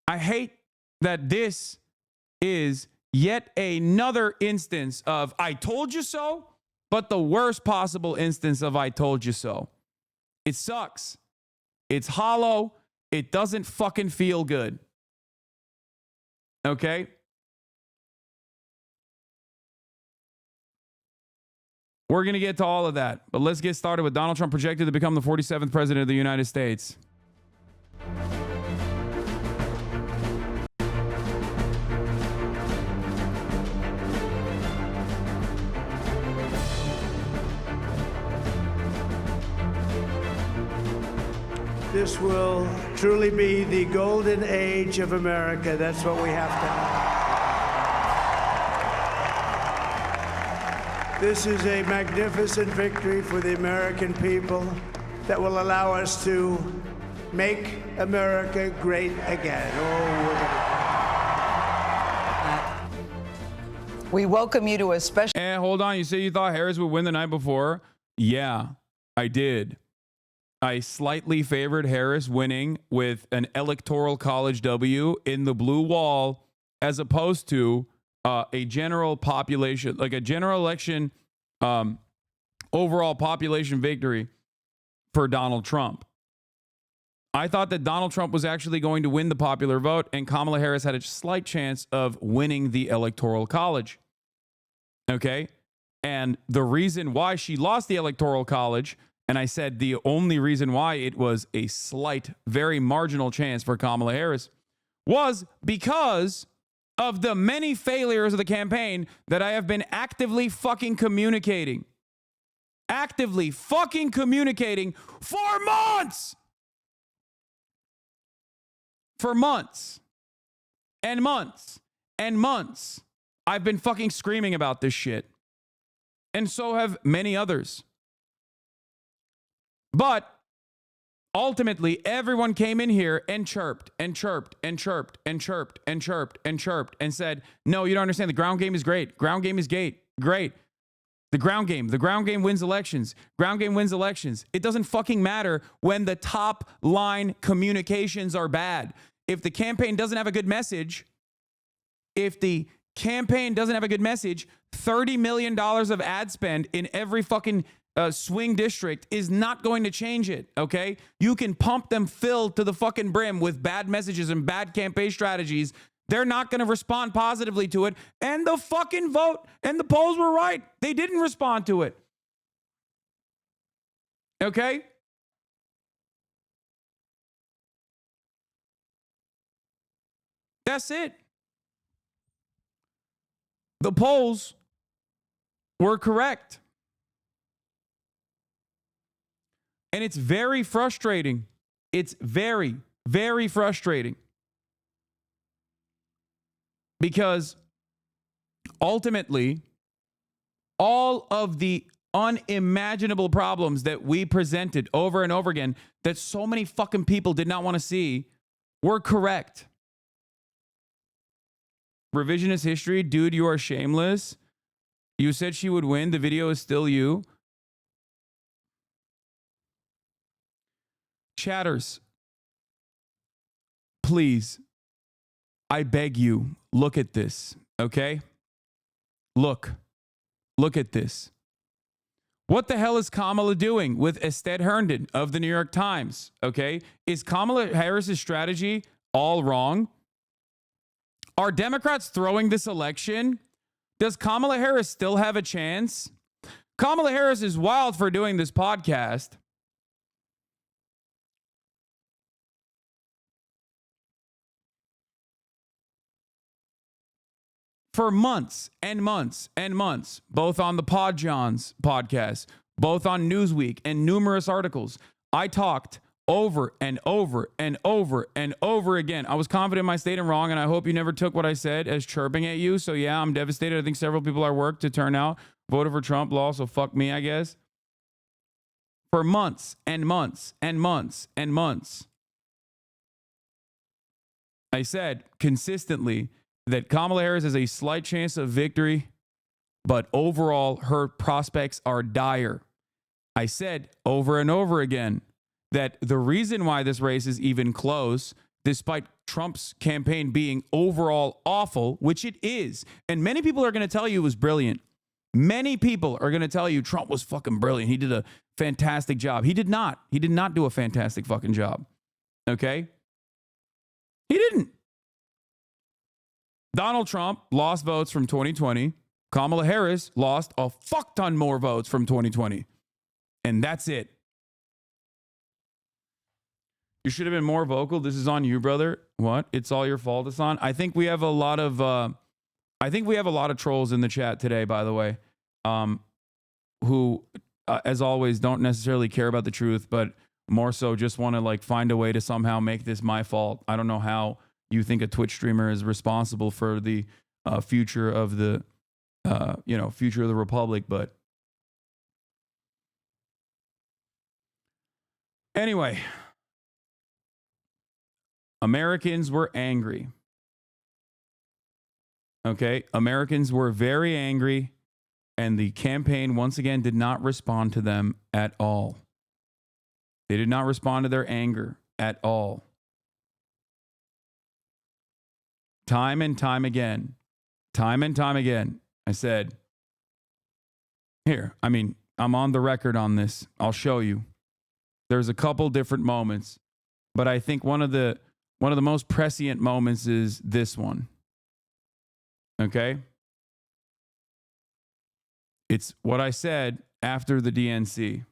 I hate that this is yet another instance of I told you so, but the worst possible instance of I told you so. It sucks. It's hollow. It doesn't fucking feel good. Okay? We're going to get to all of that, but let's get started with Donald Trump projected to become the 47th president of the United States. This will truly be the golden age of America. That's what we have to have. This is a magnificent victory for the American people that will allow us to make America great again. We welcome you to a special... And hold on, you say you thought Harris would win the night before? Yeah, I did. I slightly favored Harris winning with an electoral college W in the blue wall as opposed to a general population, like a general election overall population victory for Donald Trump. I thought that Donald Trump was actually going to win the popular vote and Kamala Harris had a slight chance of winning the electoral college. Okay? And the reason why she lost the electoral college, and I said the only reason why it was a slight, very marginal chance for Kamala Harris was because of the many failures of the campaign that I have been actively fucking communicating. Actively fucking communicating for months. For months. And months. And months. I've been fucking screaming about this shit. And so have many others. But ultimately, everyone came in here and chirped and chirped and chirped and chirped and chirped and chirped and said, no, you don't understand. The ground game is great. Ground game is great. The ground game wins elections. Ground game wins elections. It doesn't fucking matter when the top line communications are bad. If the campaign doesn't have a good message, $30 million of ad spend in every fucking swing district is not going to change it, okay? You can pump them filled to the fucking brim with bad messages and bad campaign strategies. They're not going to respond positively to it. And the fucking vote and the polls were right. They didn't respond to it. Okay? That's it. The polls were correct. And it's very frustrating. It's very, very frustrating. Because ultimately, all of the unimaginable problems that we presented over and over again that so many fucking people did not want to see were correct. Revisionist history, dude, you are shameless. You said she would win. The video is still you. Chatters, please, I beg you, look at this, okay? Look at this. What the hell is Kamala doing with Ested Herndon of the New York Times, okay? Is Kamala Harris's strategy all wrong? Are Democrats throwing this election? Does Kamala Harris still have a chance? Kamala Harris is wild for doing this podcast. For months and months and months, both on the Pod Johns podcast, both on Newsweek and numerous articles, I talked over and over and over and over again. I was confident in my statement wrong, and I hope you never took what I said as chirping at you. So yeah, I'm devastated. I think several people at work to turn out voted for Trump law, so fuck me, I guess. For months and months and months and months, I said consistently that Kamala Harris has a slight chance of victory, but overall, her prospects are dire. I said over and over again that the reason why this race is even close, despite Trump's campaign being overall awful, which it is. And many people are going to tell you it was brilliant. Many people are going to tell you Trump was fucking brilliant. He did a fantastic job. He did not. He did not do a fantastic fucking job. Okay? He didn't. Donald Trump lost votes from 2020. Kamala Harris lost a fuck ton more votes from 2020. And that's it. You should have been more vocal. This is on you, brother. What? It's all your fault, Hasan. I think we have a lot of trolls in the chat today, by the way, who, as always, don't necessarily care about the truth, but more so just want to like find a way to somehow make this my fault. I don't know how you think a Twitch streamer is responsible for the future of the, future of the Republic, but anyway. Americans were angry. Okay? Americans were very angry, and the campaign, once again, did not respond to them at all. They did not respond to their anger at all. Time and time again, I said, here, I'm on the record on this. I'll show you. There's a couple different moments, but I think one of the most prescient moments is this one. Okay? It's what I said after the DNC.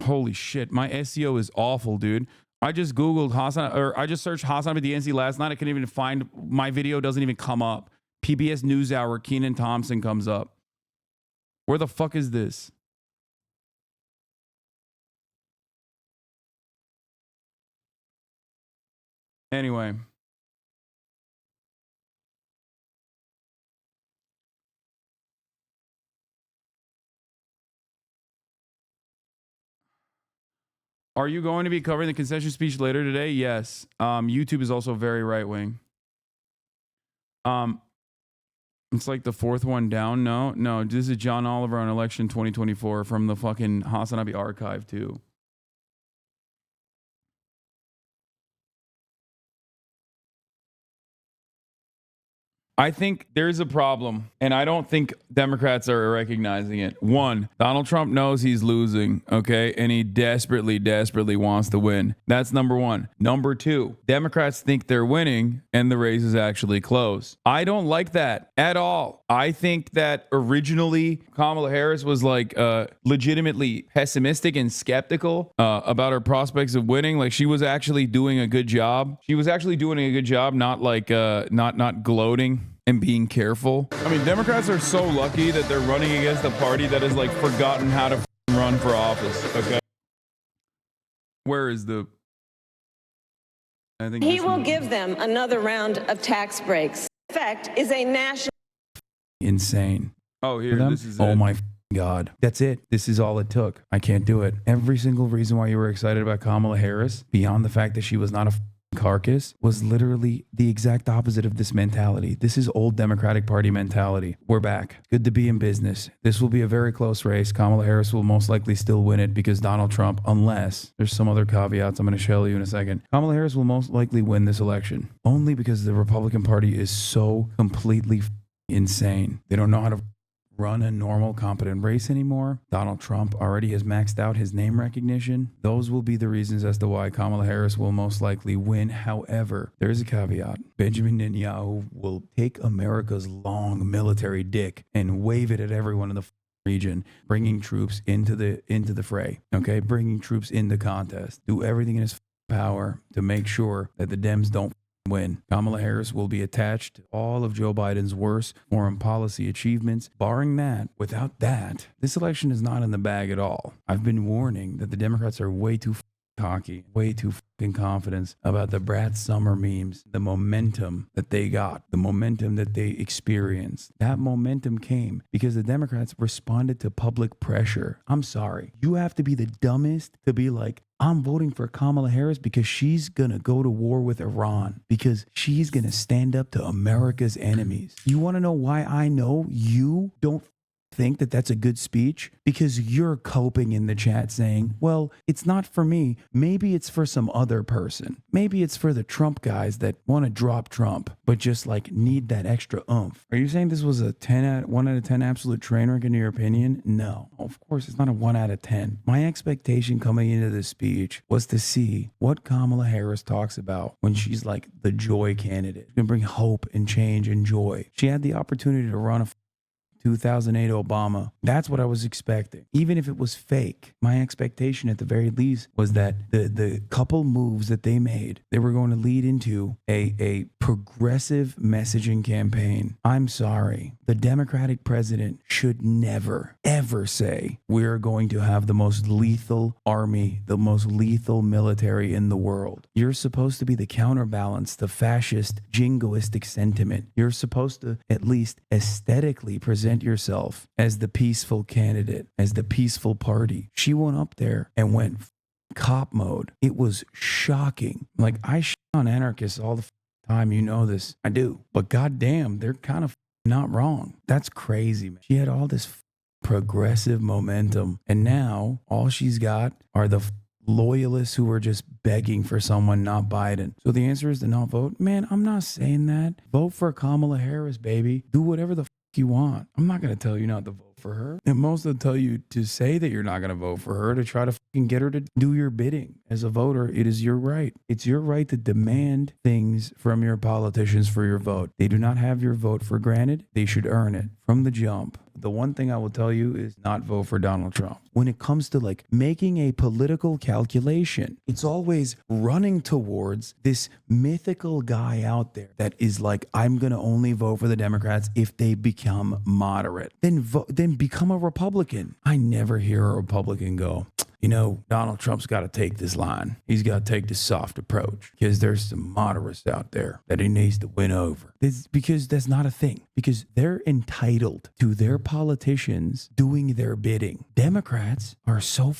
Holy shit, my SEO is awful, dude. I just Googled I just searched HasanAbi DNC last night. I couldn't even find, my video doesn't even come up. PBS NewsHour, Keenan Thompson comes up. Where the fuck is this? Anyway. Are you going to be covering the concession speech later today? Yes. YouTube is also very right wing. It's like the fourth one down. No. This is John Oliver on election 2024 from the fucking HasanAbi archive too. I think there's a problem, and I don't think Democrats are recognizing it. One, Donald Trump knows he's losing, okay? And he desperately, desperately wants to win. That's number one. Number two, Democrats think they're winning, and the race is actually close. I don't like that at all. I think that originally Kamala Harris was like legitimately pessimistic and skeptical about her prospects of winning. Like she was actually doing a good job. Not like not gloating and being careful. I mean, Democrats are so lucky that they're running against a party that has like forgotten how to run for office. Okay. Where is the? I think he will give them another round of tax breaks. In fact, is a national. Insane. Oh, here, this is it. Oh my God. That's it. This is all it took. I can't do it. Every single reason why you were excited about Kamala Harris, beyond the fact that she was not a carcass, was literally the exact opposite of this mentality. This is old Democratic Party mentality. We're back. Good to be in business. This will be a very close race. Kamala Harris will most likely still win it because Donald Trump, unless there's some other caveats I'm going to show you in a second. Kamala Harris will most likely win this election only because the Republican Party is so completely insane. They don't know how to run a normal, competent race anymore. Donald Trump already has maxed out his name recognition. Those will be the reasons as to why Kamala Harris will most likely win. However, there is a caveat. Benjamin Netanyahu will take America's long military dick and wave it at everyone in the region, bringing troops into the fray. Okay, bringing troops in the contest. Do everything in his power to make sure that the Dems don't win. Kamala Harris will be attached to all of Joe Biden's worst foreign policy achievements. Barring that, without that, this election is not in the bag at all. I've been warning that the Democrats are way too cocky, way too fucking confident about the Brad Summer memes, the momentum that they got, the momentum that they experienced. That momentum came because the Democrats responded to public pressure. I'm sorry. You have to be the dumbest to be like, I'm voting for Kamala Harris because she's going to go to war with Iran, because she's going to stand up to America's enemies. You want to know why I know you don't think that that's a good speech? Because you're coping in the chat saying, well, it's not for me. Maybe it's for some other person. Maybe it's for the Trump guys that want to drop Trump, but just like need that extra oomph. Are you saying this was a 1 out of 10 absolute train wreck in your opinion? No, of course it's not a 1 out of 10. My expectation coming into this speech was to see what Kamala Harris talks about when she's like the joy candidate. She's going to bring hope and change and joy. She had the opportunity to run a 2008 Obama. That's what I was expecting. Even if it was fake, my expectation at the very least was that the couple moves that they made, they were going to lead into a progressive messaging campaign. I'm sorry. The Democratic president should never, ever say we're going to have the most lethal army, the most lethal military in the world. You're supposed to be the counterbalance to fascist, jingoistic sentiment. You're supposed to at least aesthetically present yourself as the peaceful candidate, as the peaceful party. She went up there and went cop mode. It was shocking. Like, I shit on anarchists all the time. You know this. I do. But goddamn, they're kind of not wrong. That's crazy, man. She had all this progressive momentum. And now all she's got are the loyalists who are just begging for someone, not Biden. So the answer is to not vote. Man, I'm not saying that. Vote for Kamala Harris, baby. Do whatever the you want. I'm not going to tell you not to vote for her. And most will tell you to say that you're not going to vote for her, to try to fucking get her to do your bidding. As a voter, it is your right. It's your right to demand things from your politicians for your vote. They do not have your vote for granted. They should earn it from the jump. The one thing I will tell you is not vote for Donald Trump. When it comes to like making a political calculation, it's always running towards this mythical guy out there that is like, I'm going to only vote for the Democrats if they become moderate. Then become a Republican. I never hear a Republican go, you know, Donald Trump's got to take this line. He's got to take this soft approach because there's some moderates out there that he needs to win over. Because that's not a thing. Because they're entitled to their politicians doing their bidding. Democrats are so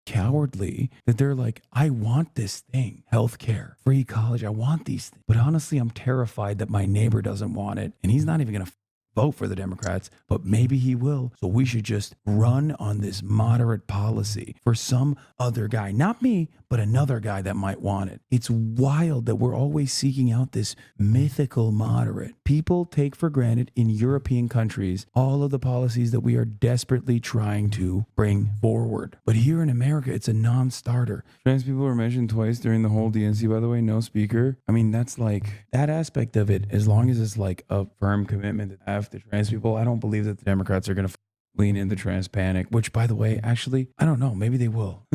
cowardly that they're like, I want this thing, healthcare, free college. I want these things. But honestly, I'm terrified that my neighbor doesn't want it. And he's not even going to vote for the Democrats, but maybe he will. So we should just run on this moderate policy for some other guy, not me, but another guy that might want it. It's wild that we're always seeking out this mythical moderate. People take for granted in European countries all of the policies that we are desperately trying to bring forward. But here in America, it's a non-starter. Trans people were mentioned twice during the whole DNC, by the way, no speaker. I mean, that's like that aspect of it, as long as it's like a firm commitment to have to trans people, I don't believe that the Democrats are going to lean into trans panic, which, by the way, actually, I don't know. Maybe they will.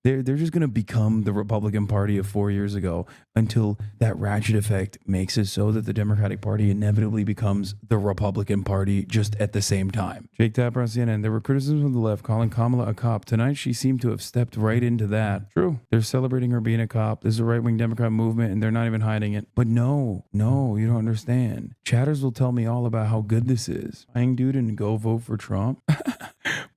They're just going to become the Republican Party of 4 years ago until that ratchet effect makes it so that the Democratic Party inevitably becomes the Republican Party just at the same time. Jake Tapper on CNN. There were criticisms of the left calling Kamala a cop. Tonight, she seemed to have stepped right into that. True. They're celebrating her being a cop. This is a right-wing Democrat movement, and they're not even hiding it. But no, you don't understand. Chatters will tell me all about how good this is. Buying dude and go vote for Trump.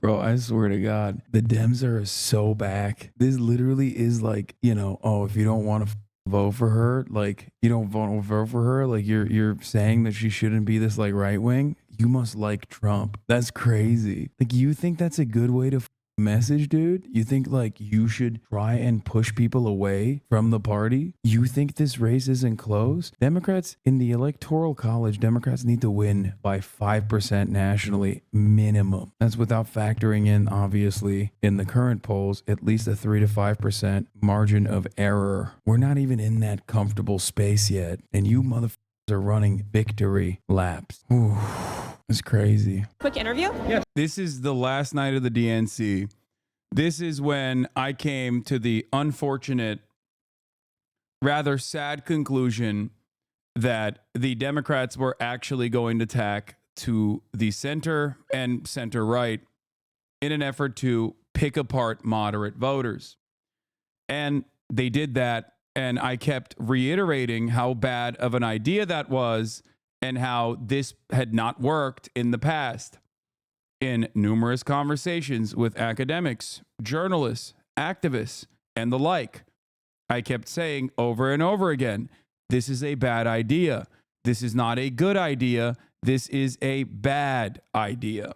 Bro, I swear to God, the Dems are so back. This literally is like, you know, oh, if you don't want to vote for her, like you don't vote for her, like you're saying that she shouldn't be this like right wing. You must like Trump. That's crazy. Like, you think that's a good way to message, dude? You think like you should try and push people away from the party? You think this race isn't close? Democrats in the Electoral College, Democrats need to win by 5% nationally minimum. That's without factoring in, obviously, in the current polls, at least a 3 to 5% margin of error. We're not even in that comfortable space yet, and you motherfuckers are running victory laps. Ooh. It's crazy. Quick interview? Yeah. This is the last night of the DNC. This is when I came to the unfortunate, rather sad conclusion that the Democrats were actually going to tack to the center and center right in an effort to pick apart moderate voters. And they did that. And I kept reiterating how bad of an idea that was, and how this had not worked in the past. In numerous conversations with academics, journalists, activists, and the like, I kept saying over and over again, this is a bad idea. This is not a good idea. This is a bad idea.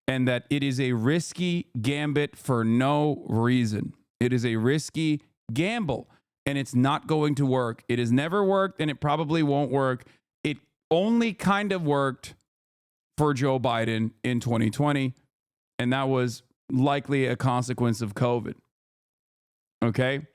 and that it is a risky gambit for no reason. It is a risky gamble, and it's not going to work. It has never worked, and it probably won't work. It only kind of worked for Joe Biden in 2020, and that was likely a consequence of COVID. Okay?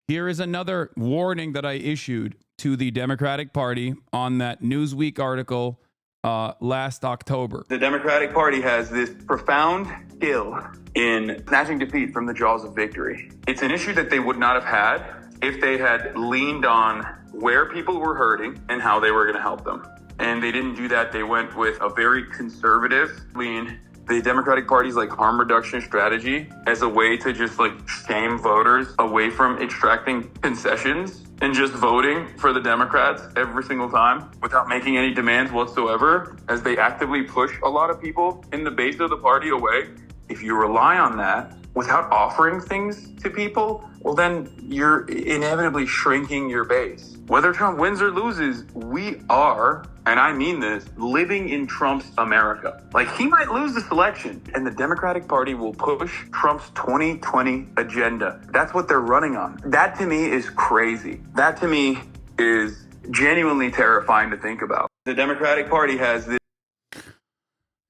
Here is another warning that I issued to the Democratic Party on that Newsweek article last October. The Democratic Party has this profound skill in snatching defeat from the jaws of victory. It's an issue that they would not have had if they had leaned on where people were hurting and how they were going to help them. And they didn't do that. They went with a very conservative lean. The Democratic Party's like harm reduction strategy as a way to just like shame voters away from extracting concessions and just voting for the Democrats every single time without making any demands whatsoever, as they actively push a lot of people in the base of the party away. If you rely on that without offering things to people, well, then you're inevitably shrinking your base. Whether Trump wins or loses, we are, and I mean this, living in Trump's America. Like, he might lose this election, and the Democratic Party will push Trump's 2020 agenda. That's what they're running on. That to me is crazy. That to me is genuinely terrifying to think about. The Democratic Party has this.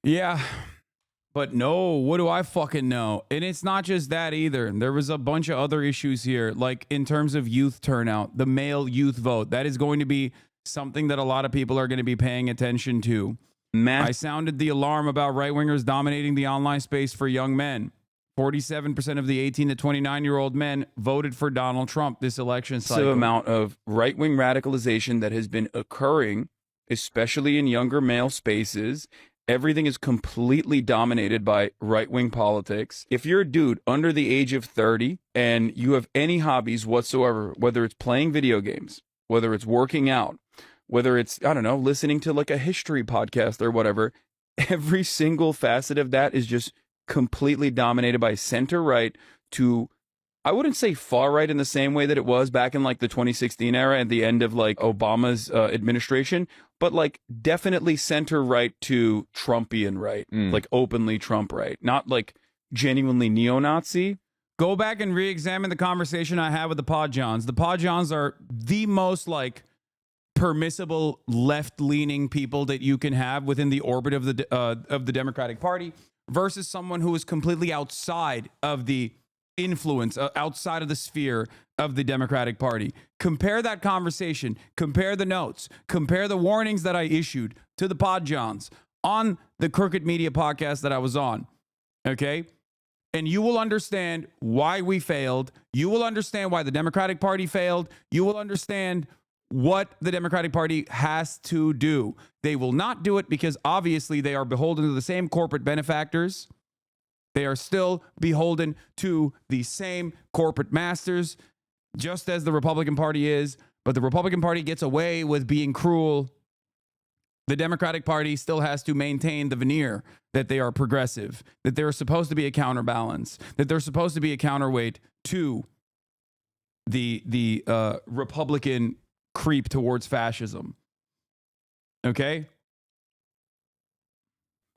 Yeah. But no, what do I fucking know? And it's not just that either. There was a bunch of other issues here, like in terms of youth turnout, the male youth vote. That is going to be something that a lot of people are going to be paying attention to. I sounded the alarm about right-wingers dominating the online space for young men. 47% of the 18 to 29-year-old men voted for Donald Trump this election cycle. The amount of right-wing radicalization that has been occurring, especially in younger male spaces. Everything is completely dominated by right-wing politics. If you're a dude under the age of 30 and you have any hobbies whatsoever, whether it's playing video games, whether it's working out, whether it's, I don't know, listening to like a history podcast or whatever, every single facet of that is just completely dominated by center-right to, I wouldn't say far-right in the same way that it was back in like the 2016 era at the end of like Obama's administration, but like definitely center-right to Trumpian right, like openly Trump right, not like genuinely neo-Nazi. Go back and re-examine the conversation I had with the Pod Johns. The Pod Johns are the most like permissible left-leaning people that you can have within the orbit of the Democratic Party versus someone who is completely outside of the influence, outside of the sphere of the Democratic Party. Compare that conversation, compare the notes, compare the warnings that I issued to the Pod Johns on the Crooked Media podcast that I was on. Okay? And you will understand why we failed. You will understand why the Democratic Party failed. You will understand what the Democratic Party has to do. They will not do it because obviously they are beholden to the same corporate benefactors. They are still beholden to the same corporate masters, just as the Republican Party is. But the Republican Party gets away with being cruel. The Democratic Party still has to maintain the veneer that they are progressive, that they're supposed to be a counterbalance, that they're supposed to be a counterweight to the Republican creep towards fascism. Okay?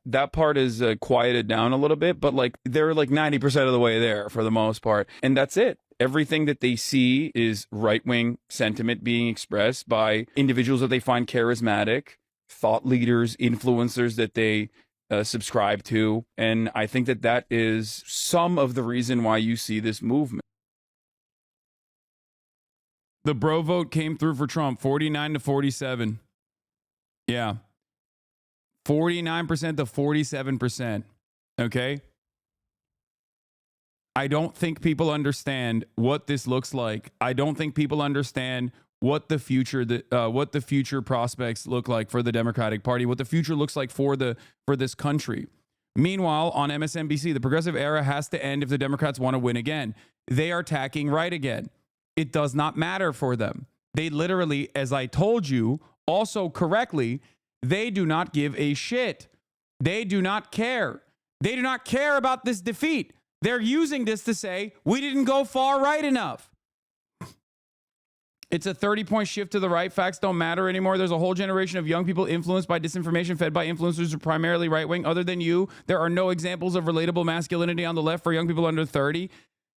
That part is quieted down a little bit, but like they're like 90% of the way there for the most part. And that's it. Everything that they see is right-wing sentiment being expressed by individuals that they find charismatic, thought leaders, influencers that they subscribe to. And I think that that is some of the reason why you see this movement. The bro vote came through for Trump, 49 to 47. Yeah. 49% to 47%. Okay? I don't think people understand what this looks like. I don't think people understand what the future prospects look like for the Democratic Party, what the future looks like for this country. Meanwhile, on MSNBC, the progressive era has to end if the Democrats want to win again. They are tacking right again. It does not matter for them. They literally, as I told you, also correctly, they do not give a shit. They do not care. They do not care about this defeat. They're using this to say, we didn't go far right enough. It's a 30-point shift to the right. Facts don't matter anymore. There's a whole generation of young people influenced by disinformation, fed by influencers who are primarily right-wing. Other than you, there are no examples of relatable masculinity on the left for young people under 30.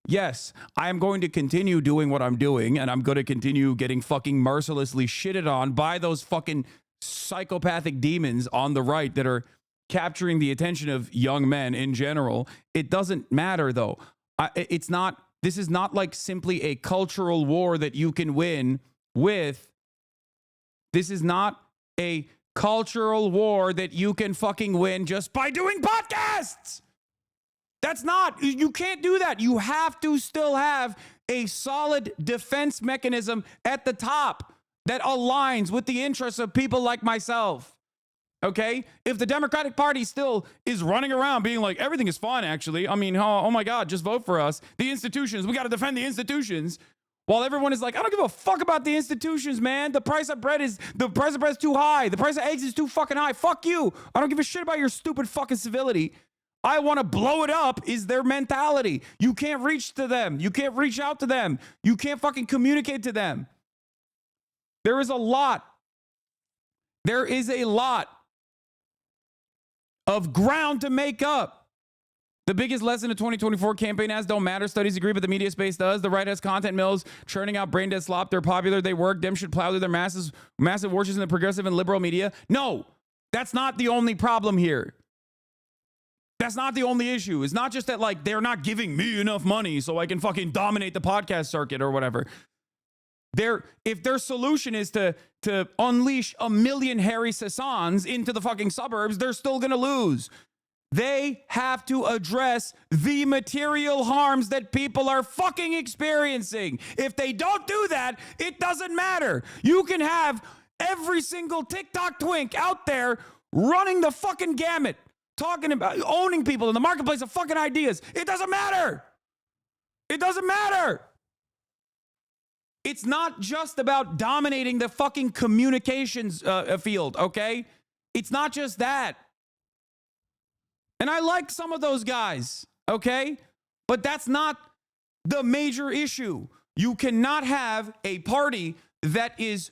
Yes, I am going to continue doing what I'm doing, and I'm going to continue getting fucking mercilessly shitted on by those fucking psychopathic demons on the right that are capturing the attention of young men in general. It doesn't matter, though. This is not like simply a cultural war that you can win with. This is not a cultural war that you can fucking win just by doing podcasts. That's not, you can't do that. You have to still have a solid defense mechanism at the top that aligns with the interests of people like myself. Okay? If the Democratic Party still is running around being like, everything is fine, actually. I mean, oh my God, just vote for us. The institutions, we got to defend the institutions. While everyone is like, I don't give a fuck about the institutions, man. The price of bread is too high. The price of eggs is too fucking high. Fuck you. I don't give a shit about your stupid fucking civility. I want to blow it up is their mentality. You can't reach to them. You can't reach out to them. You can't fucking communicate to them. There is a lot of ground to make up. The biggest lesson of 2024 campaign ads don't matter. Studies agree, but the media space does. The right has content mills churning out brain dead slop. They're popular. They work. Dem should plow through their massive wars in the progressive and liberal media. No, that's not the only problem here. That's not the only issue. It's not just that, like, they're not giving me enough money so I can fucking dominate the podcast circuit or whatever. If their solution is to unleash 1 million Harry Hasans into the fucking suburbs, they're still going to lose. They have to address the material harms that people are fucking experiencing. If they don't do that, it doesn't matter. You can have every single TikTok twink out there running the fucking gamut, talking about owning people in the marketplace of fucking ideas. It doesn't matter. It doesn't matter. It's not just about dominating the fucking communications field, okay? It's not just that. And I like some of those guys, okay? But that's not the major issue. You cannot have a party that is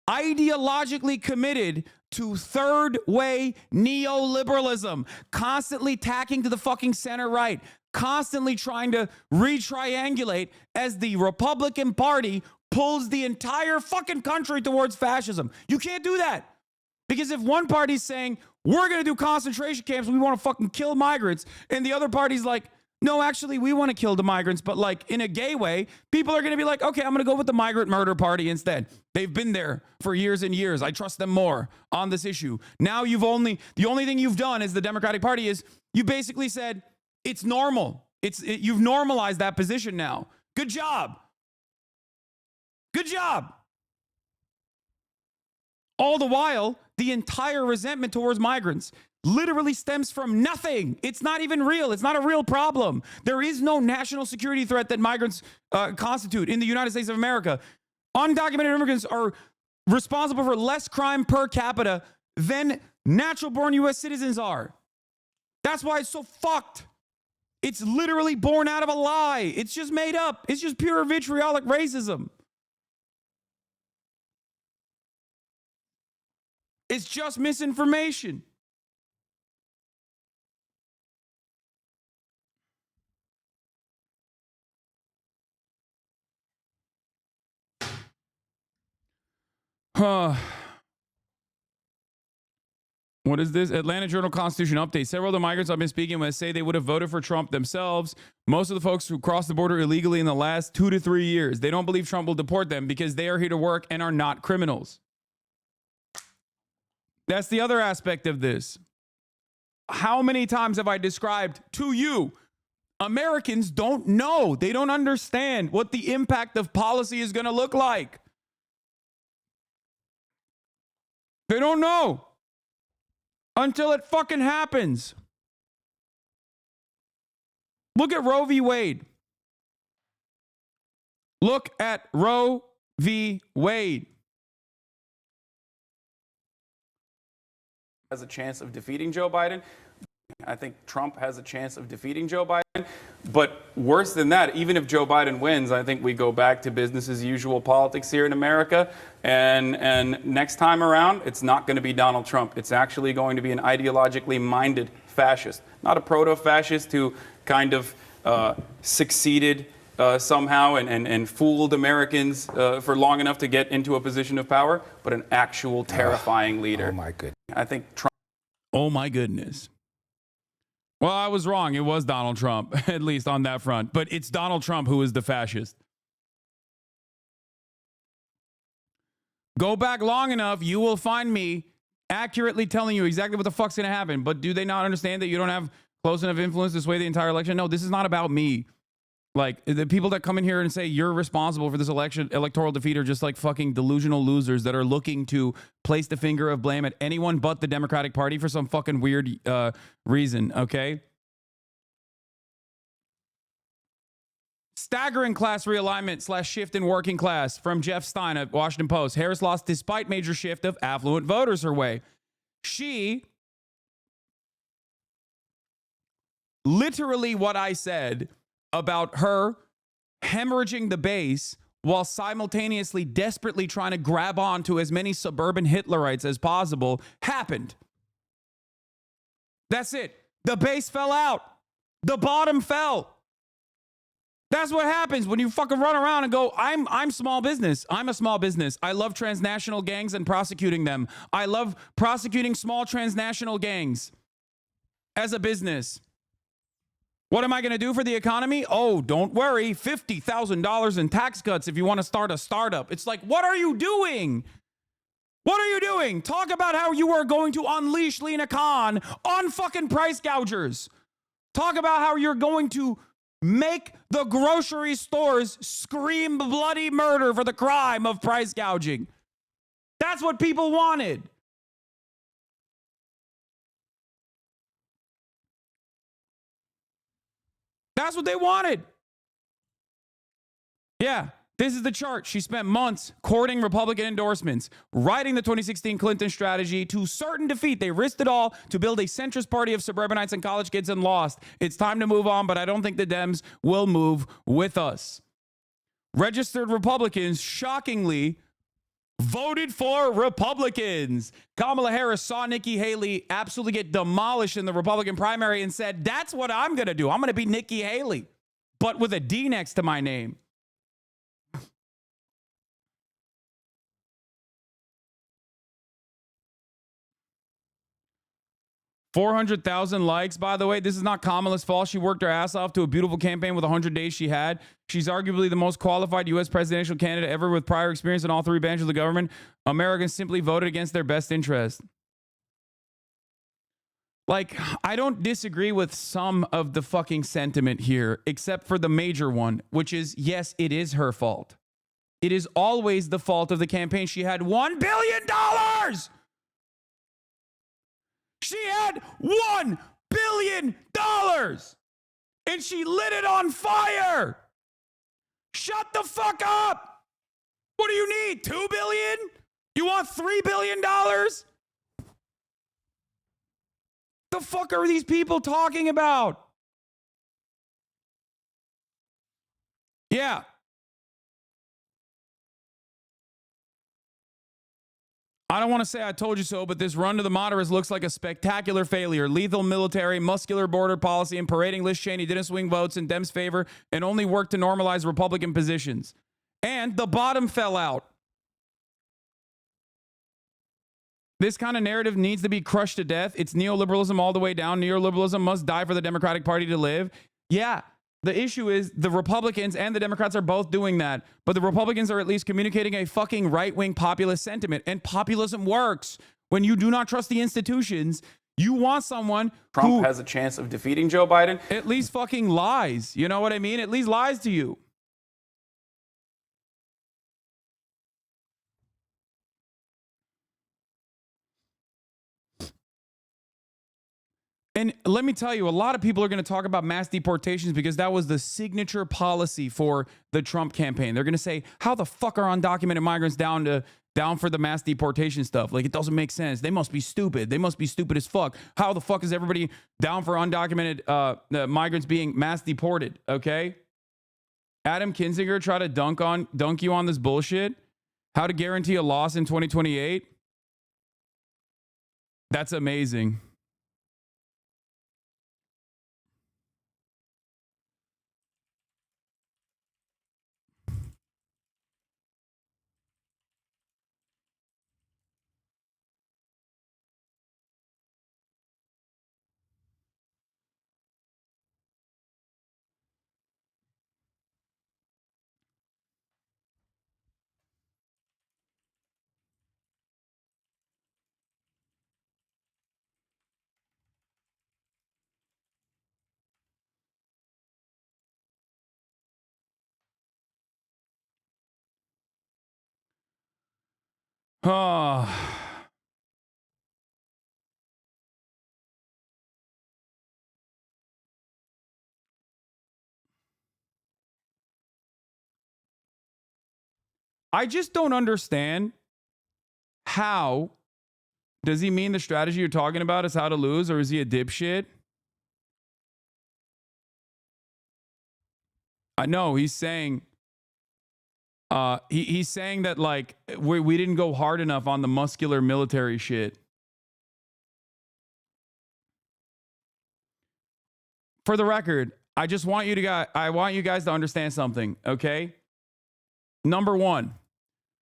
ideologically committed to third way neoliberalism, constantly tacking to the fucking center right, constantly trying to re-triangulate as the Republican Party pulls the entire fucking country towards fascism. You can't do that. Because if one party's saying, we're going to do concentration camps, we want to fucking kill migrants, and the other party's like, no, actually, we want to kill the migrants, but like in a gay way, people are going to be like, okay, I'm going to go with the migrant murder party instead. They've been there for years and years. I trust them more on this issue. Now the only thing you've done as the Democratic Party is you basically said, it's normal. You've normalized that position now. Good job. Good job. All the while, the entire resentment towards migrants literally stems from nothing. It's not even real. It's not a real problem. There is no national security threat that migrants constitute in the United States of America. Undocumented immigrants are responsible for less crime per capita than natural-born U.S. citizens are. That's why it's so fucked. It's literally born out of a lie. It's just made up. It's just pure vitriolic racism. It's just misinformation. What is this? Atlanta Journal-Constitution update. Several of the migrants I've been speaking with say they would have voted for Trump themselves. Most of the folks who crossed the border illegally in the last 2 to 3 years, they don't believe Trump will deport them because they are here to work and are not criminals. That's the other aspect of this. How many times have I described to you, Americans don't know. They don't understand what the impact of policy is going to look like. They don't know until it fucking happens. Look at Roe v. Wade. Look at Roe v. Wade. Has a chance of defeating Joe Biden. I think Trump has a chance of defeating Joe Biden. But worse than that, even if Joe Biden wins, I think we go back to business as usual politics here in America. And next time around, it's not going to be Donald Trump. It's actually going to be an ideologically minded fascist, not a proto-fascist who kind of succeeded somehow and fooled Americans for long enough to get into a position of power, but an actual terrifying leader. Oh, my goodness. I think Trump. Oh, my goodness. Well, I was wrong. It was Donald Trump, at least on that front. But it's Donald Trump who is the fascist. Go back long enough, you will find me accurately telling you exactly what the fuck's going to happen. But do they not understand that you don't have close enough influence to sway the entire election? No, this is not about me. Like, the people that come in here and say you're responsible for this electoral defeat are just like fucking delusional losers that are looking to place the finger of blame at anyone but the Democratic Party for some fucking weird reason, okay? Staggering class realignment / shift in working class from Jeff Stein at Washington Post. Harris lost despite major shift of affluent voters her way. She, literally what I said about her hemorrhaging the base while simultaneously desperately trying to grab on to as many suburban Hitlerites as possible happened. That's it. The base fell out. The bottom fell. That's what happens when you fucking run around and go, I'm small business. I'm a small business. I love transnational gangs and prosecuting them. I love prosecuting small transnational gangs as a business. What am I going to do for the economy? Oh, don't worry. $50,000 in tax cuts if you want to start a startup. It's like, what are you doing? What are you doing? Talk about how you are going to unleash Lena Khan on fucking price gougers. Talk about how you're going to make the grocery stores scream bloody murder for the crime of price gouging. That's what people wanted. That's what they wanted. Yeah, this is the chart. She spent months courting Republican endorsements, writing the 2016 Clinton strategy to certain defeat. They risked it all to build a centrist party of suburbanites and college kids and lost. It's time to move on, but I don't think the Dems will move with us. Registered Republicans, shockingly, voted for Republicans. Kamala Harris saw Nikki Haley absolutely get demolished in the Republican primary and said, that's what I'm going to do. I'm going to be Nikki Haley, but with a D next to my name. $400,000 likes, by the way. This is not Kamala's fault. She worked her ass off to a beautiful campaign with 100 days she had. She's arguably the most qualified U.S. presidential candidate ever with prior experience in all three branches of the government. Americans simply voted against their best interest. Like, I don't disagree with some of the fucking sentiment here, except for the major one, which is, yes, it is her fault. It is always the fault of the campaign. She had $1 billion! She had $1 billion and she lit it on fire. Shut the fuck up. What do you need? $2 billion? You want $3 billion? The fuck are these people talking about? Yeah. I don't want to say I told you so, but this run to the moderates looks like a spectacular failure. Lethal military, muscular border policy, and parading Liz Cheney didn't swing votes in Dems' favor and only worked to normalize Republican positions. And the bottom fell out. This kind of narrative needs to be crushed to death. It's neoliberalism all the way down. Neoliberalism must die for the Democratic Party to live. Yeah. The issue is the Republicans and the Democrats are both doing that, but the Republicans are at least communicating a fucking right-wing populist sentiment, and populism works. When you do not trust the institutions, you want someone Trump has a chance of defeating Joe Biden. At least fucking lies. You know what I mean? At least lies to you. And let me tell you, a lot of people are going to talk about mass deportations because that was the signature policy for the Trump campaign. They're going to say, how the fuck are undocumented migrants down down for the mass deportation stuff. Like, it doesn't make sense. They must be stupid. They must be stupid as fuck. How the fuck is everybody down for undocumented migrants being mass deported? Okay. Adam Kinzinger try to dunk you on this bullshit. How to guarantee a loss in 2028? That's amazing. Oh. I just don't understand how. Does he mean the strategy you're talking about is how to lose, or is he a dipshit? I know he's saying he's saying that, like, we didn't go hard enough on the muscular military shit. For the record, I want you guys to understand something, okay? Number one,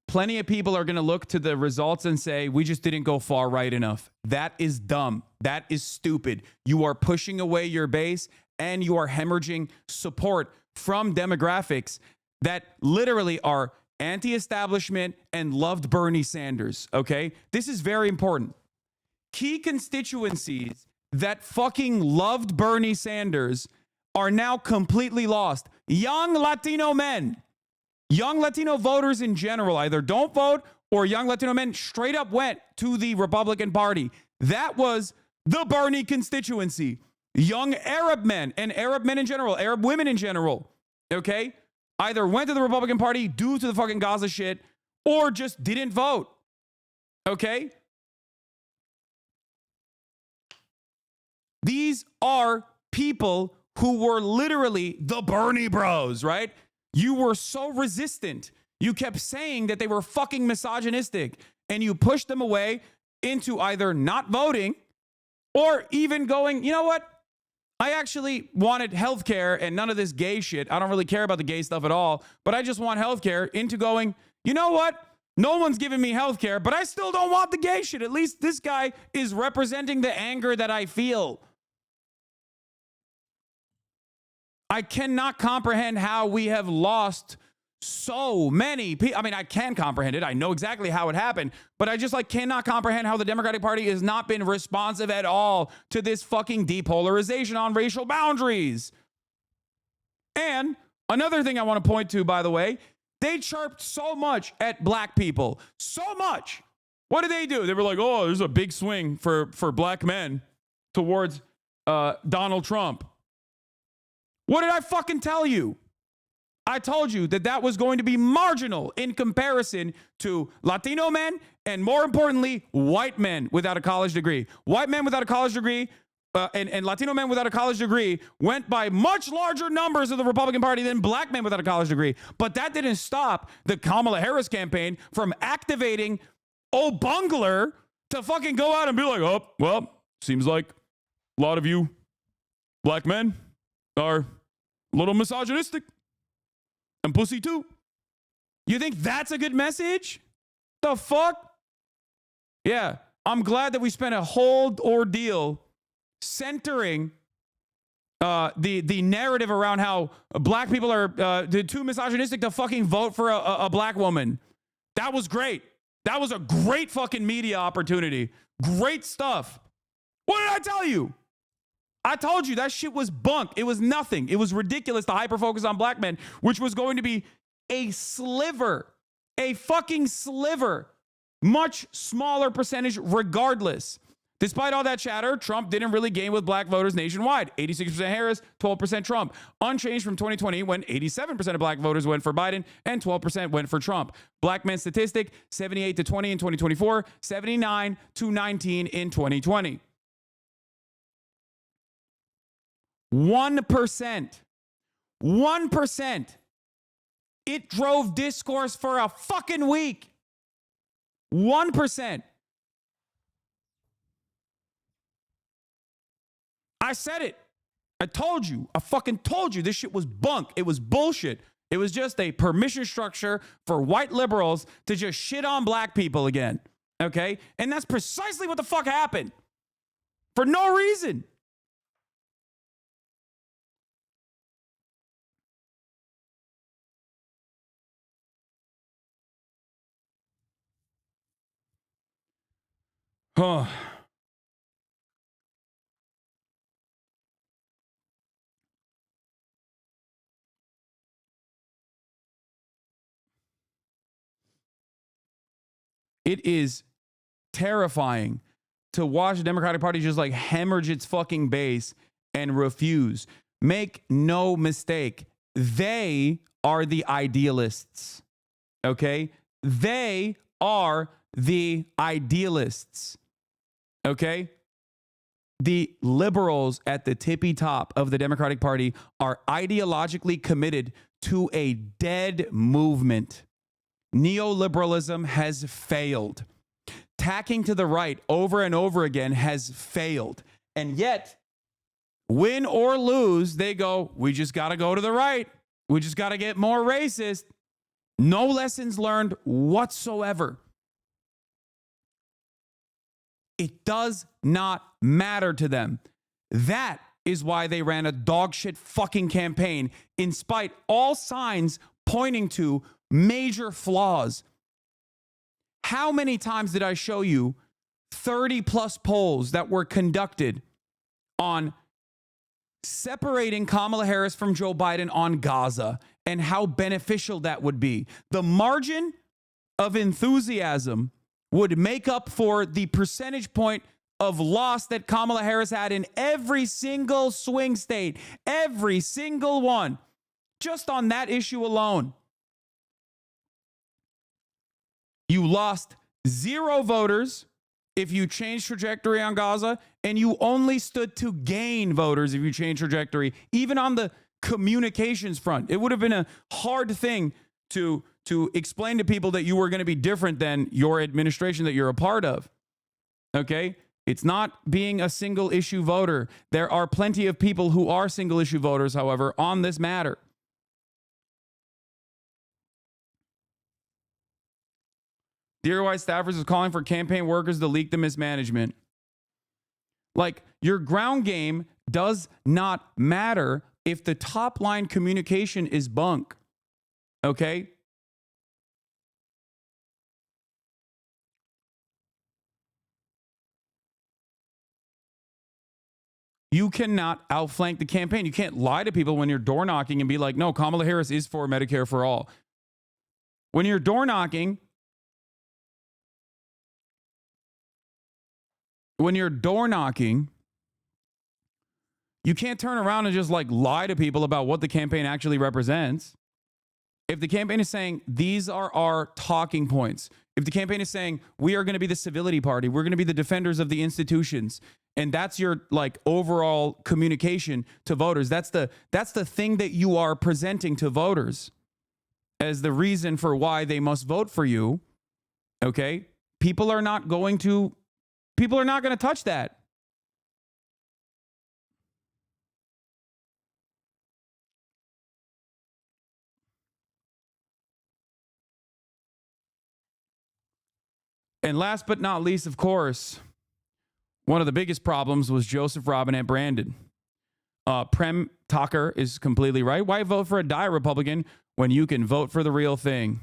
plenty of people are going to look to the results and say, we just didn't go far right enough. That is dumb. That is stupid. You are pushing away your base, and you are hemorrhaging support from demographics that literally are anti-establishment and loved Bernie Sanders, okay? This is very important. Key constituencies that fucking loved Bernie Sanders are now completely lost. Young Latino men, young Latino voters in general either don't vote, or young Latino men straight up went to the Republican Party. That was the Bernie constituency. Young Arab men and Arab men in general, Arab women in general, okay, either went to the Republican Party due to the fucking Gaza shit, or just didn't vote, okay? These are people who were literally the Bernie bros, right? You were so resistant. You kept saying that they were fucking misogynistic, and you pushed them away into either not voting or even going, you know what? I actually wanted healthcare and none of this gay shit. I don't really care about the gay stuff at all, but I just want healthcare, into going, you know what? No one's giving me healthcare, but I still don't want the gay shit. At least this guy is representing the anger that I feel. I cannot comprehend how we have lost so many people. I mean, I can comprehend it. I know exactly how it happened, but I just cannot comprehend how the Democratic Party has not been responsive at all to this fucking depolarization on racial boundaries. And another thing I want to point to, by the way, they chirped so much at black people. So much. What did they do? They were like, oh, there's a big swing for black men towards Donald Trump. What did I fucking tell you? I told you that that was going to be marginal in comparison to Latino men and, more importantly, white men without a college degree. White men without a college degree and Latino men without a college degree went by much larger numbers of the Republican Party than black men without a college degree. But that didn't stop the Kamala Harris campaign from activating O'Bungler to fucking go out and be like, oh, well, seems like a lot of you black men are a little misogynistic. And pussy too. You think that's a good message? The fuck? Yeah, I'm glad that we spent a whole ordeal centering the narrative around how black people are too misogynistic to fucking vote for a black woman. That was great. That was a great fucking media opportunity. Great stuff. What did I tell you? I told you that shit was bunk. It was nothing. It was ridiculous to hyper-focus on black men, which was going to be a sliver, a fucking sliver, much smaller percentage regardless. Despite all that chatter, Trump didn't really gain with black voters nationwide. 86% Harris, 12% Trump. Unchanged from 2020 when 87% of black voters went for Biden and 12% went for Trump. Black men statistic, 78 to 20 in 2024, 79 to 19 in 2020. 1%. 1%. It drove discourse for a fucking week. 1%. I said it. I told you. I fucking told you this shit was bunk. It was bullshit. It was just a permission structure for white liberals to just shit on black people again. Okay? And that's precisely what the fuck happened. For no reason. Oh. It is terrifying to watch the Democratic Party just like hemorrhage its fucking base and refuse. Make no mistake, they are the idealists. Okay? They are the idealists. Okay? The liberals at the tippy top of the Democratic Party are ideologically committed to a dead movement. Neoliberalism has failed. Tacking to the right over and over again has failed. And yet, win or lose, they go, we just got to go to the right. We just got to get more racist. No lessons learned whatsoever. It does not matter to them. That is why they ran a dogshit fucking campaign, in spite all signs pointing to major flaws. How many times did I show you 30 plus polls that were conducted on separating Kamala Harris from Joe Biden on Gaza and how beneficial that would be? The margin of enthusiasm would make up for the percentage point of loss that Kamala Harris had in every single swing state, every single one, just on that issue alone. You lost 0 voters if you changed trajectory on Gaza, and you only stood to gain voters if you changed trajectory, even on the communications front. It would have been a hard thing to explain to people that you were going to be different than your administration that you're a part of. Okay? It's not being a single issue voter. There are plenty of people who are single issue voters, however, on this matter. Dear White staffers is calling for campaign workers to leak the mismanagement. Like, your ground game does not matter if the top line communication is bunk. Okay? You cannot outflank the campaign. You can't lie to people when you're door knocking and be like, no, Kamala Harris is for Medicare for all. When you're door knocking, you can't turn around and just like lie to people about what the campaign actually represents. If the campaign is saying these are our talking points, if the campaign is saying we are going to be the civility party, we're going to be the defenders of the institutions, and that's your like overall communication to voters, that's the thing that you are presenting to voters as the reason for why they must vote for you. Okay? People are not going to touch that. And last but not least, of course, one of the biggest problems was Joseph Robinette Brandon. Prem Tucker is completely right. Why vote for a diet Republican when you can vote for the real thing?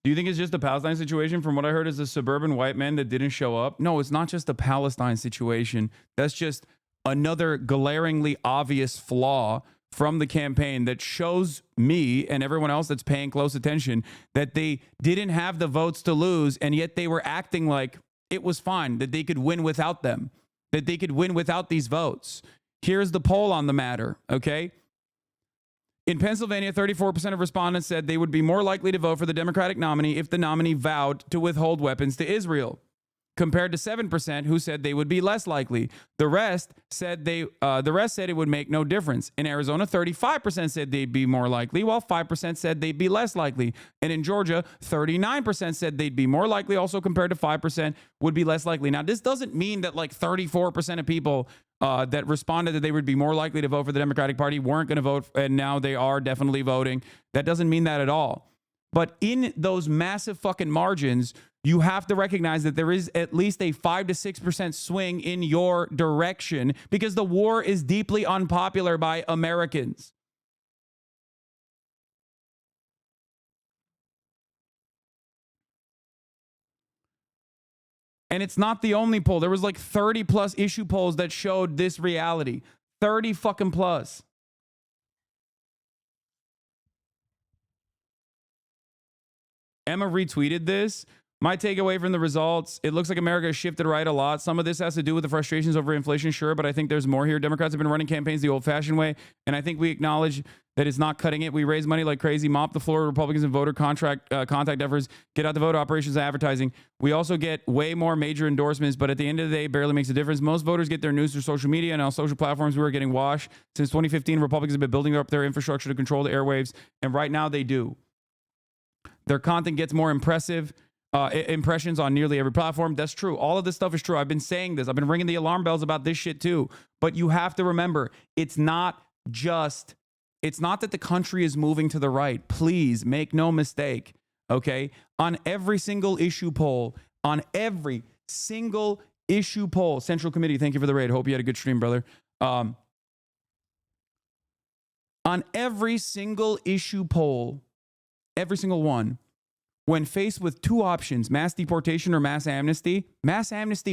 Do you think it's just the Palestine situation? From what I heard, is the suburban white men that didn't show up? No, it's not just the Palestine situation. That's just another glaringly obvious flaw from the campaign that shows me and everyone else that's paying close attention that they didn't have the votes to lose, and yet they were acting like it was fine, that they could win without them, that they could win without these votes. Here's the poll on the matter, okay? In Pennsylvania, 34% of respondents said they would be more likely to vote for the Democratic nominee if the nominee vowed to withhold weapons to Israel, compared to 7% who said they would be less likely. The rest said it would make no difference. In Arizona, 35% said they'd be more likely, while 5% said they'd be less likely. And in Georgia, 39% said they'd be more likely, also compared to 5% would be less likely. Now, this doesn't mean that like 34% of people that responded that they would be more likely to vote for the Democratic Party weren't going to vote, and now they are definitely voting. That doesn't mean that at all. But in those massive fucking margins, you have to recognize that there is at least a 5 to 6% swing in your direction because the war is deeply unpopular by Americans. And it's not the only poll. There was like 30 plus issue polls that showed this reality. 30 fucking plus. Emma retweeted this. My takeaway from the results, it looks like America has shifted right a lot. Some of this has to do with the frustrations over inflation, sure, but I think there's more here. Democrats have been running campaigns the old-fashioned way, and I think we acknowledge that it's not cutting it. We raise money like crazy, mop the floor, Republicans and voter contact efforts, get out the vote, operations, advertising. We also get way more major endorsements, but at the end of the day, it barely makes a difference. Most voters get their news through social media and on social platforms. We are getting washed. Since 2015, Republicans have been building up their infrastructure to control the airwaves, and right now they do. Their content gets more impressive. Impressions on nearly every platform. That's true. All of this stuff is true. I've been saying this. I've been ringing the alarm bells about this shit too. But you have to remember, it's not that the country is moving to the right. Please make no mistake. Okay. On every single issue poll, Central Committee, thank you for the raid. Hope you had a good stream, brother. On every single issue poll, every single one, when faced with two options, mass deportation or mass amnesty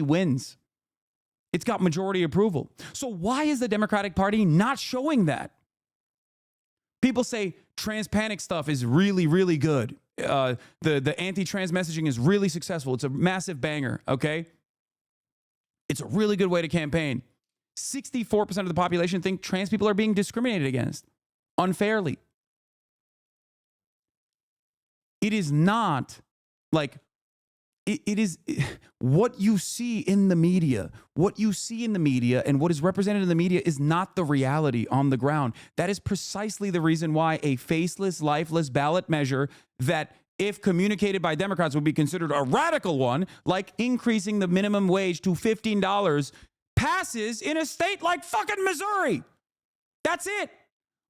wins. It's got majority approval. So why is the Democratic Party not showing that? People say trans panic stuff is really, really good. The anti-trans messaging is really successful. It's a massive banger, okay? It's a really good way to campaign. 64% of the population think trans people are being discriminated against unfairly. It is not like, it is what you see in the media. What you see in the media and what is represented in the media is not the reality on the ground. That is precisely the reason why a faceless, lifeless ballot measure that, if communicated by Democrats, would be considered a radical one, like increasing the minimum wage to $15, passes in a state like fucking Missouri. That's it.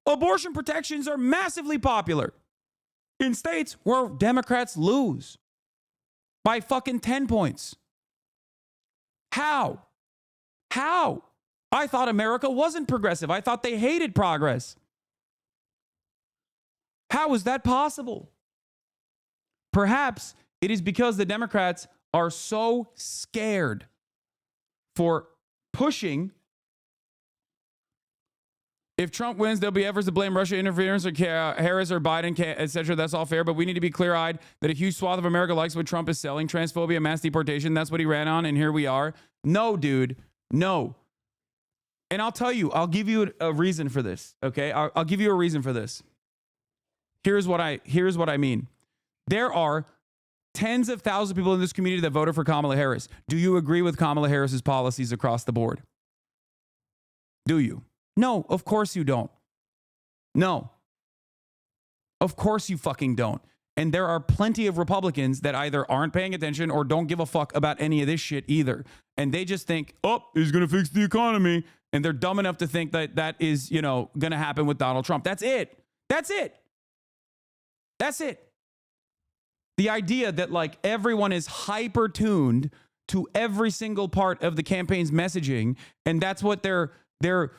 Abortion protections are massively popular in states where Democrats lose by fucking 10 points. How? I thought America wasn't progressive. I thought they hated progress. How is that possible? Perhaps it is because the Democrats are so scared for pushing. If Trump wins, there'll be efforts to blame Russia interference or Harris or Biden, etc. That's all fair, but we need to be clear-eyed that a huge swath of America likes what Trump is selling, transphobia, mass deportation. That's what he ran on, and here we are. No, dude, no. And I'll tell you, I'll give you a reason for this, okay? I'll give you a reason for this. Here's what I mean. There are tens of thousands of people in this community that voted for Kamala Harris. Do you agree with Kamala Harris's policies across the board? Do you? No, of course you don't. No. Of course you fucking don't. And there are plenty of Republicans that either aren't paying attention or don't give a fuck about any of this shit either. And they just think, oh, he's going to fix the economy. And they're dumb enough to think that that is, going to happen with Donald Trump. That's it. The idea that like everyone is hyper tuned to every single part of the campaign's messaging. And that's what they're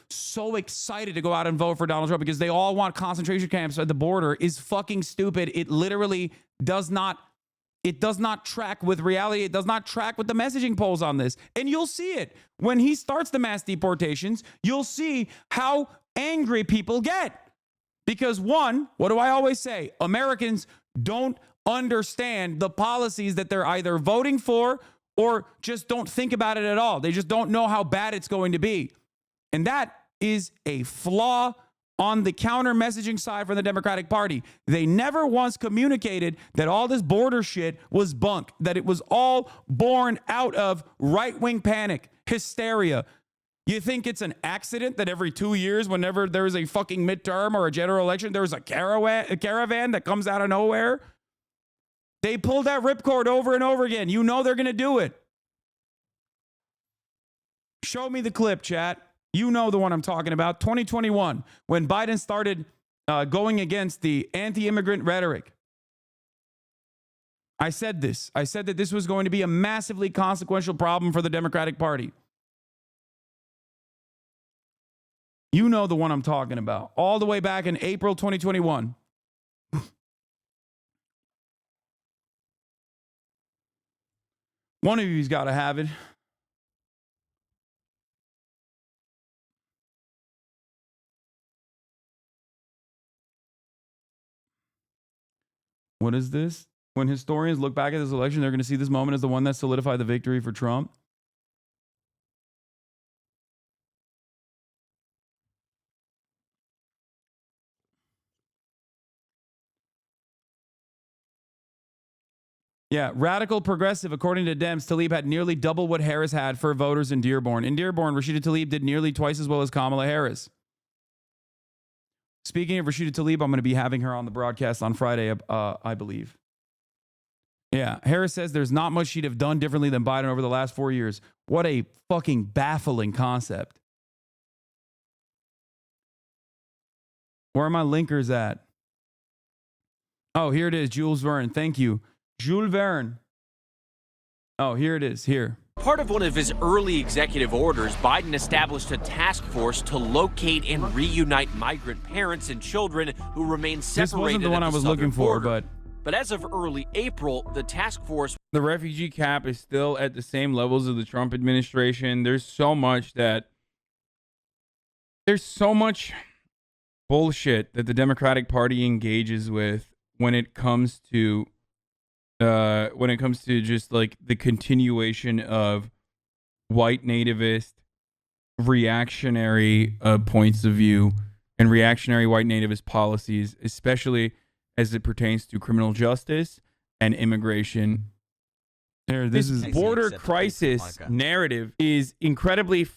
so excited to go out and vote for Donald Trump because they all want concentration camps at the border is fucking stupid. It literally does not It does not track with reality. It does not track with the messaging polls on this. And you'll see it. When he starts the mass deportations, you'll see how angry people get. Because one, what do I always say? Americans don't understand the policies that they're either voting for or just don't think about it at all. They just don't know how bad it's going to be. And that is a flaw on the counter messaging side for the Democratic Party. They never once communicated that all this border shit was bunk, that it was all born out of right-wing panic, hysteria. You think it's an accident that every 2 years, whenever there's a fucking midterm or a general election, there's a caravan that comes out of nowhere? They pulled that ripcord over and over again. You know they're going to do it. Show me the clip, chat. You know the one I'm talking about. 2021, when Biden started going against the anti-immigrant rhetoric. I said this. I said that this was going to be a massively consequential problem for the Democratic Party. You know the one I'm talking about. All the way back in April 2021. One of you's got to have it. What is this? When historians look back at this election, they're going to see this moment as the one that solidified the victory for Trump. Yeah, radical progressive, according to Dems, Tlaib had nearly double what Harris had for voters in Dearborn. In Dearborn, Rashida Tlaib did nearly twice as well as Kamala Harris. Speaking of Rashida Tlaib, I'm going to be having her on the broadcast on Friday, I believe. Yeah, Harris says there's not much she'd have done differently than Biden over the last 4 years. What a fucking baffling concept. Where are my linkers at? Oh, here it is, Jules Verne. Thank you. Jules Verne. Oh, here it is. Here. Part of one of his early executive orders, Biden established a task force to locate and reunite migrant parents and children who remain separated. This wasn't the one I was looking for, but as of early April, the task force. The refugee cap is still at the same levels of the Trump administration. There's so much bullshit that the Democratic Party engages with when it comes to just like the continuation of white nativist reactionary points of view and reactionary white nativist policies, especially as it pertains to criminal justice and immigration. This border crisis narrative is incredibly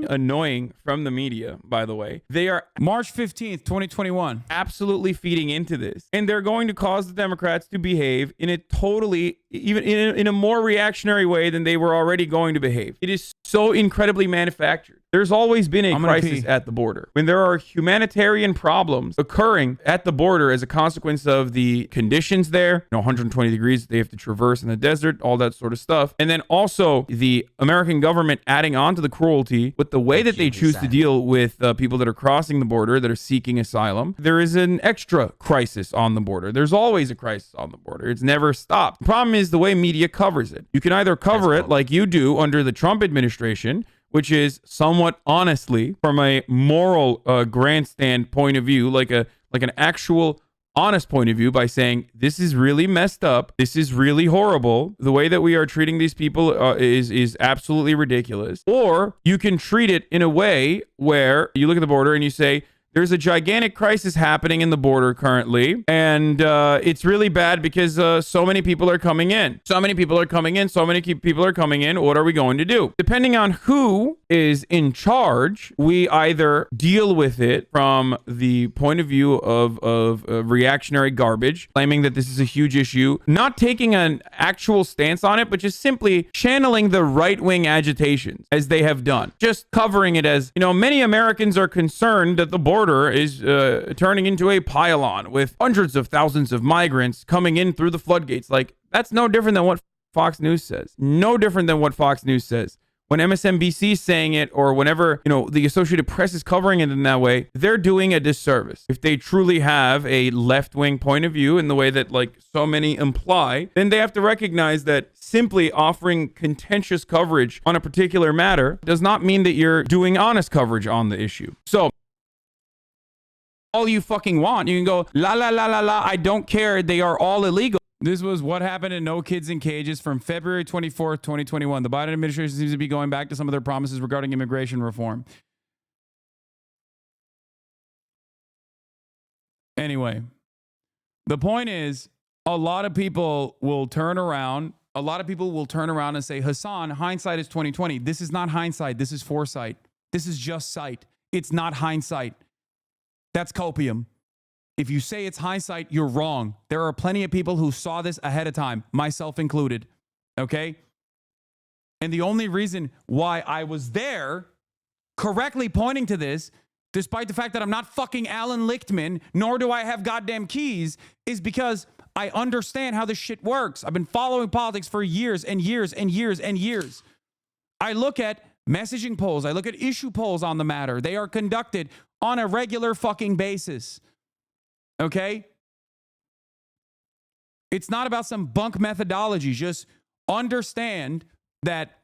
annoying from the media, by the way. They are March 15th, 2021. absolutely feeding into this. And they're going to cause the Democrats to behave in a totally, even in a more reactionary way than they were already going to behave. It is so incredibly manufactured. There's always been a crisis at the border. When there are humanitarian problems occurring at the border as a consequence of the conditions there, 120 degrees they have to traverse in the desert, all that sort of stuff. And then also the American government adding on to the cruelty with the way that they choose to deal with people that are crossing the border, that are seeking asylum. There is an extra crisis on the border. There's always a crisis on the border. It's never stopped. The problem is the way media covers it. You can either cover it like you do under the Trump administration, which is somewhat honestly, from a moral grandstand point of view, like an actual honest point of view, by saying this is really messed up, this is really horrible, the way that we are treating these people is absolutely ridiculous. Or you can treat it in a way where you look at the border and you say, there's a gigantic crisis happening in the border currently, and it's really bad because so many people are coming in. So many people are coming in. What are we going to do? Depending on who is in charge, we either deal with it from the point of view of reactionary garbage, claiming that this is a huge issue, not taking an actual stance on it, but just simply channeling the right-wing agitations as they have done. Just covering it as, many Americans are concerned that the border is turning into a pylon with hundreds of thousands of migrants coming in through the floodgates. Like, that's no different than what Fox News says. No different than what Fox News says. when MSNBC is saying it, or whenever, the Associated Press is covering it in that way, they're doing a disservice. If they truly have a left-wing point of view in the way that, like, so many imply, then they have to recognize that simply offering contentious coverage on a particular matter does not mean that you're doing honest coverage on the issue. So, all you fucking want, you can go, la, la, la, la, la, I don't care, they are all illegal. This was what happened in No Kids in Cages from February 24th, 2021. The Biden administration seems to be going back to some of their promises regarding immigration reform. Anyway, the point is, a lot of people will turn around. A lot of people will turn around and say, Hasan, hindsight is 2020. This is not hindsight. This is foresight. This is just sight. It's not hindsight. That's copium. If you say it's hindsight, you're wrong. There are plenty of people who saw this ahead of time, myself included. Okay? And the only reason why I was there correctly pointing to this, despite the fact that I'm not fucking Alan Lichtman, nor do I have goddamn keys, is because I understand how this shit works. I've been following politics for years and years and years and years. I look at messaging polls. I look at issue polls on the matter. They are conducted on a regular fucking basis. Okay? It's not about some bunk methodology. Just understand that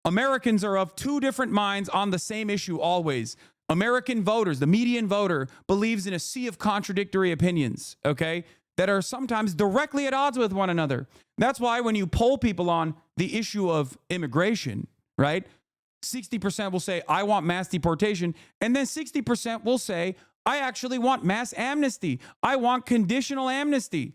Americans are of two different minds on the same issue always. American voters, the median voter, believes in a sea of contradictory opinions, okay, that are sometimes directly at odds with one another. That's why when you poll people on the issue of immigration, right, 60% will say, I want mass deportation, and then 60% will say, I actually want mass amnesty. I want conditional amnesty.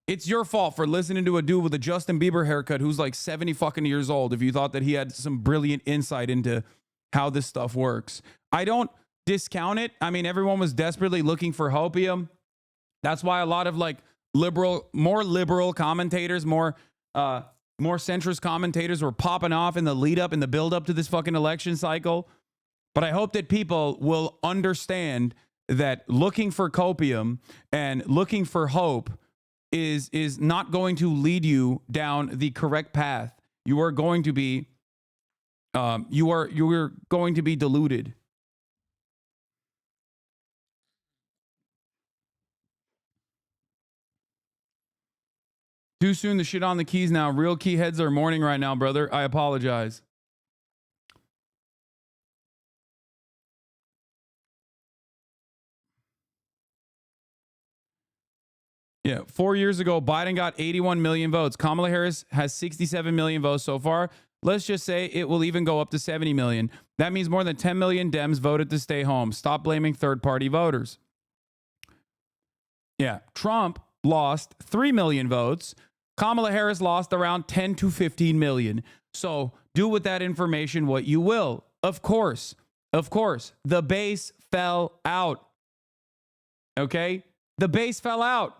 It's your fault for listening to a dude with a Justin Bieber haircut who's like 70 fucking years old if you thought that he had some brilliant insight into how this stuff works. I don't discount it. I mean, everyone was desperately looking for hopium. That's why a lot of like more liberal commentators, more centrist commentators were popping off in the lead up, in the build up to this fucking election cycle. But I hope that people will understand that looking for copium and looking for hope is not going to lead you down the correct path. You are going to be you are going to be deluded. Too soon to shit on the keys now. Real key heads are mourning right now, brother. I apologize. Yeah, 4 years ago, Biden got 81 million votes. Kamala Harris has 67 million votes so far. Let's just say it will even go up to 70 million. That means more than 10 million Dems voted to stay home. Stop blaming third-party voters. Yeah, Trump lost 3 million votes. Kamala Harris lost around 10 to 15 million. So do with that information what you will. Of course, the base fell out. Okay? The base fell out.